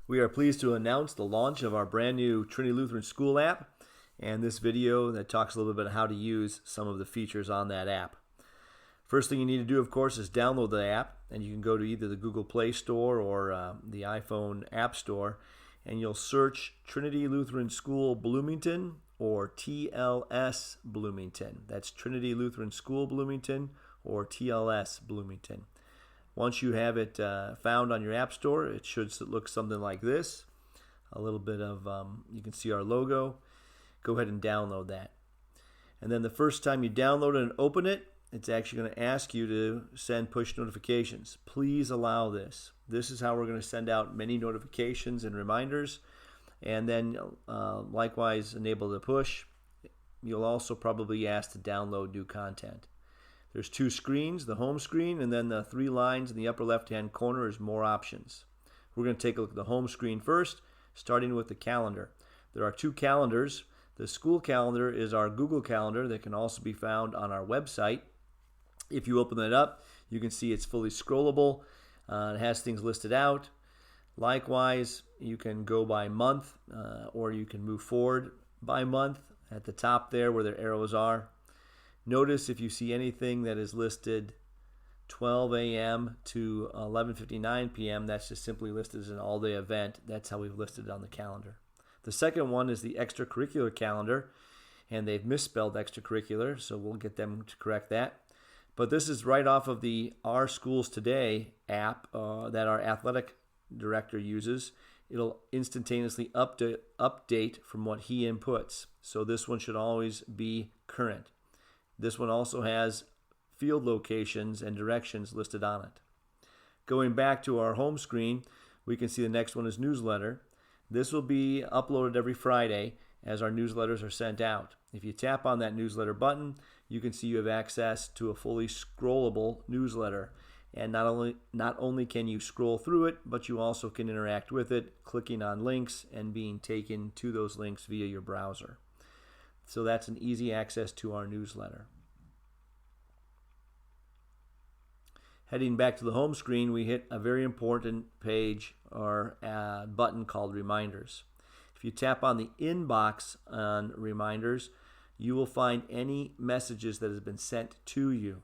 We are pleased to announce the launch of our brand new Trinity Lutheran School app, and this video that talks a little bit about how to use some of the features on that app. First thing you need to do, of course, is download the app, and you can go to either the Google Play Store or the iPhone App Store, and you'll search Trinity Lutheran School Bloomington or TLS Bloomington. That's Trinity Lutheran School Bloomington or TLS Bloomington. Once you have it found on your app store, it should look something like this. A little bit of, you can see our logo. Go ahead and download that. And then the first time you download it and open it, it's actually going to ask you to send push notifications. Please allow this. This is how we're going to send out many notifications and reminders. And then likewise enable the push. You'll also probably be asked to download new content. There's two screens, the home screen, and then the three lines in the upper left-hand corner is more options. We're going to take a look at the home screen first, starting with the calendar. There are two calendars. The school calendar is our Google Calendar that can also be found on our website. If you open it up, you can see it's fully scrollable. It has things listed out. Likewise, you can go by month or you can move forward by month at the top there where the arrows are. Notice if you see anything that is listed 12 a.m. to 11:59 p.m., that's just simply listed as an all-day event. That's how we've listed it on the calendar. The second one is the extracurricular calendar, and they've misspelled extracurricular, so we'll get them to correct that. But this is right off of the Our Schools Today app that our athletic director uses. It'll instantaneously update from what he inputs. So this one should always be current. This one also has field locations and directions listed on it. Going back to our home screen, we can see the next one is newsletter. This will be uploaded every Friday as our newsletters are sent out. If you tap on that newsletter button, you can see you have access to a fully scrollable newsletter. And not only can you scroll through it, but you also can interact with it, clicking on links and being taken to those links via your browser. So that's an easy access to our newsletter. Heading back to the home screen, we hit a very important page or button called Reminders. If you tap on the inbox on Reminders, you will find any messages that has been sent to you.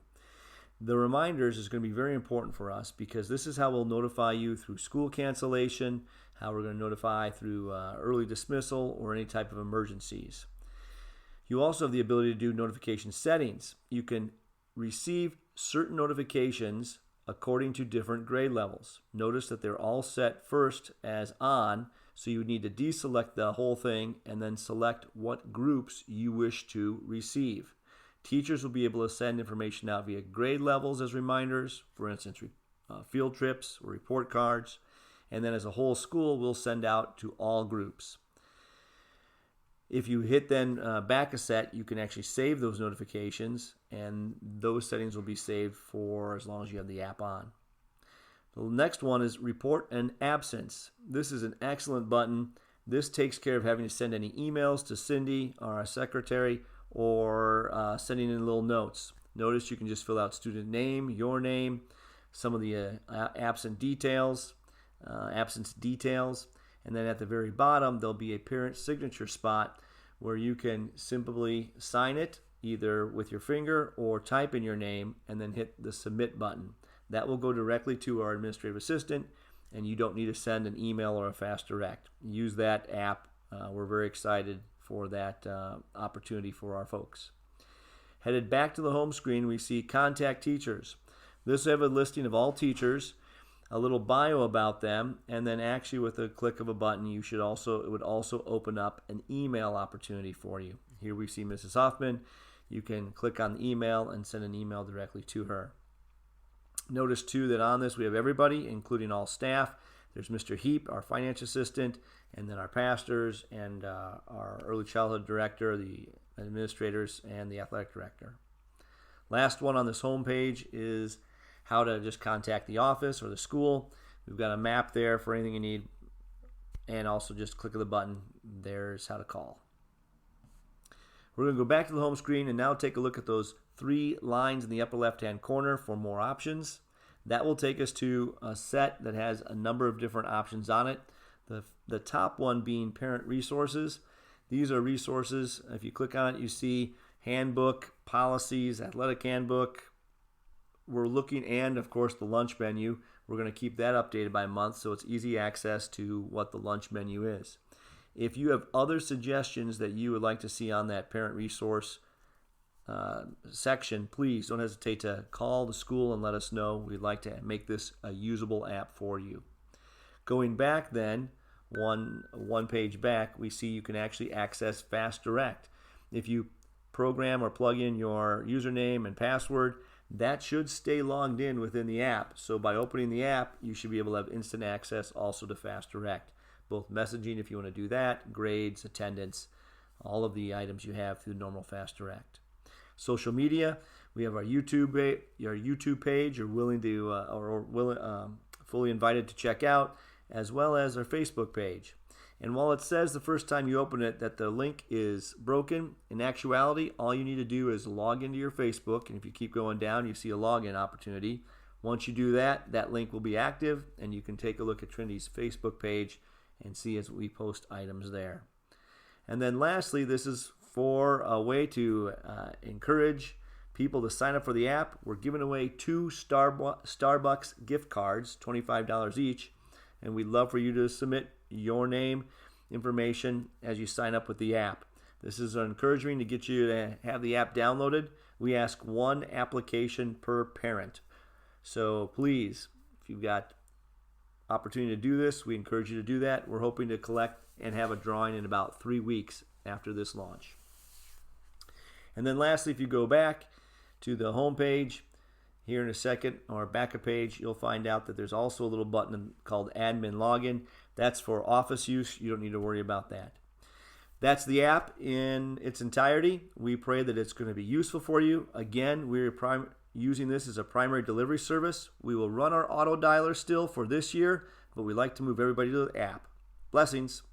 The reminders is going to be very important for us because this is how we'll notify you through school cancellation, how we're going to notify through early dismissal or any type of emergencies. You also have the ability to do notification settings. You can receive certain notifications according to different grade levels. Notice that they're all set first as on, so you need to deselect the whole thing and then select what groups you wish to receive. Teachers will be able to send information out via grade levels as reminders, for instance, field trips or report cards, and then as a whole school, we'll send out to all groups. If you hit then back a set, you can actually save those notifications, and those settings will be saved for as long as you have the app on. The next one is Report an Absence. This is an excellent button. This takes care of having to send any emails to Cindy, our secretary, or sending in little notes. Notice you can just fill out student name, your name, some of the absence details, and then at the very bottom there'll be a parent signature spot where you can simply sign it either with your finger or type in your name and then hit the submit button. That will go directly to our administrative assistant, and you don't need to send an email or a fast direct. Use that app. We're very excited for that opportunity for our folks. Headed back to the home screen, we see Contact Teachers. This will have a listing of all teachers, a little bio about them, and then actually with a click of a button, it would also open up an email opportunity for you. Here we see Mrs. Hoffman. You can click on the email and send an email directly to her. Notice too that on this we have everybody, including all staff. There's Mr. Heap, our finance assistant, and then our pastors and our early childhood director, the administrators, and the athletic director. Last one on this home page is how to just contact the office or the school. We've got a map there for anything you need, and also just click of the button. There's how to call. We're going to go back to the home screen and now take a look at those three lines in the upper left-hand corner for more options. That will take us to a set that has a number of different options on it. The top one being parent resources. These are resources. If you click on it, you see handbook, policies, athletic handbook. We're looking, and of course the lunch menu. We're going to keep that updated by month so it's easy access to what the lunch menu is. If you have other suggestions that you would like to see on that parent resource section, please don't hesitate to call the school and let us know. We'd like to make this a usable app for you. Going back then, one page back, we see you can actually access Fast Direct. If you program or plug in your username and password, that should stay logged in within the app. So by opening the app, you should be able to have instant access also to Fast Direct. Both messaging if you want to do that, grades, attendance, all of the items you have through normal Fast Direct. Social media, we have our YouTube page. You're willing to fully invited to check out, as well as our Facebook page. And while it says the first time you open it that the link is broken, in actuality, all you need to do is log into your Facebook, and if you keep going down, you see a login opportunity. Once you do that, that link will be active, and you can take a look at Trinity's Facebook page and see as we post items there. And then lastly, this is for a way to encourage people to sign up for the app. We're giving away 2 Starbucks gift cards, $25 each, and we'd love for you to submit your name, information as you sign up with the app. This is encouraging to get you to have the app downloaded. We ask 1 application per parent. So please, if you've got opportunity to do this, we encourage you to do that. We're hoping to collect and have a drawing in about 3 weeks after this launch. And then lastly, if you go back to the home page here in a second, or backup page, you'll find out that there's also a little button called Admin Login. That's for office use. You don't need to worry about that. That's the app in its entirety. We pray that it's going to be useful for you. Again, we're using this as a primary delivery service. We will run our auto dialer still for this year, but we like to move everybody to the app. Blessings.